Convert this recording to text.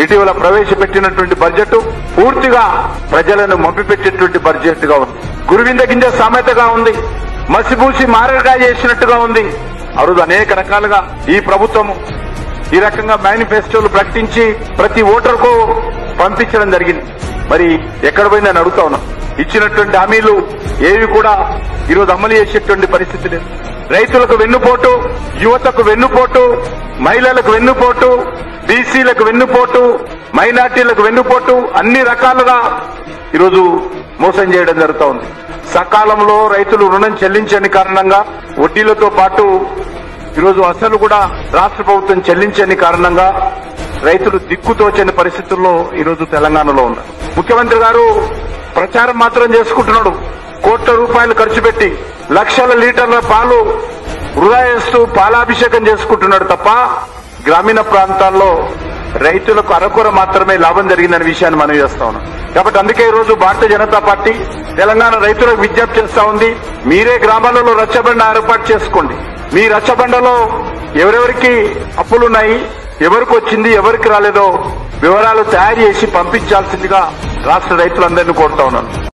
ఇటీవల ప్రవేశపెట్టినటువంటి బడ్జెట్ పూర్తిగా ప్రజలను మభ్యపెట్టేటువంటి బడ్జెట్ గా ఉంది. గురువింద గింజ సామెతగా ఉంది, మసిబూసి మారగా చేసినట్టుగా ఉంది. ఆ రోజు అనేక రకాలుగా ఈ ప్రభుత్వం ఈ రకంగా మేనిఫెస్టోలు ప్రకటించి ప్రతి ఓటర్కు పంపించడం జరిగింది. మరి ఎక్కడ పోయిందని అడుగుతా ఉన్నాం. ఇచ్చినటువంటి హామీలు ఏవి కూడా ఈరోజు అమలు చేసేటువంటి పరిస్థితి లేదు. రైతులకు వెన్నుపోటు, యువతకు వెన్నుపోటు, మహిళలకు వెన్నుపోటు, బీసీలకు వెన్నుపోటు, మైనార్టీలకు వెన్నుపోటు, అన్ని రకాలుగా ఈరోజు మోసం చేయడం జరుగుతూ ఉంది. సకాలంలో రైతులు రుణం చెల్లించని కారణంగా వడ్డీలతో పాటు ఈరోజు అసలు కూడా రాష్ట్ర ప్రభుత్వం చెల్లించని కారణంగా రైతులు దిక్కుతోచని పరిస్థితుల్లో ఈరోజు తెలంగాణలో ఉన్నారు. ముఖ్యమంత్రి గారు ప్రచారం మాత్రం చేసుకుంటున్నాడు. కోట్ల రూపాయలు ఖర్చు పెట్టి లక్షల లీటర్ల పాలు వృధా చేస్తూ పాలాభిషేకం చేసుకుంటున్నాడు తప్ప గ్రామీణ ప్రాంతాల్లో రైతులకు అరకొర మాత్రమే లాభం జరిగిందనే విషయాన్ని మనం చేస్తా ఉన్నాం. కాబట్టి అందుకే ఈ రోజు భారతీయ జనతా పార్టీ తెలంగాణ రైతులకు విజ్ఞప్తి చేస్తా ఉంది. మీరే గ్రామాలలో రచ్చబండ ఏర్పాటు చేసుకోండి. మీ రచ్చబండలో ఎవరెవరికి అప్పులున్నాయి, ఎవరికి వచ్చింది, ఎవరికి రాలేదో వివరాలు తయారు చేసి పంపించాల్సిందిగా రాష్ట్ర రైతులందరినీ కోరుతా ఉన్నాను.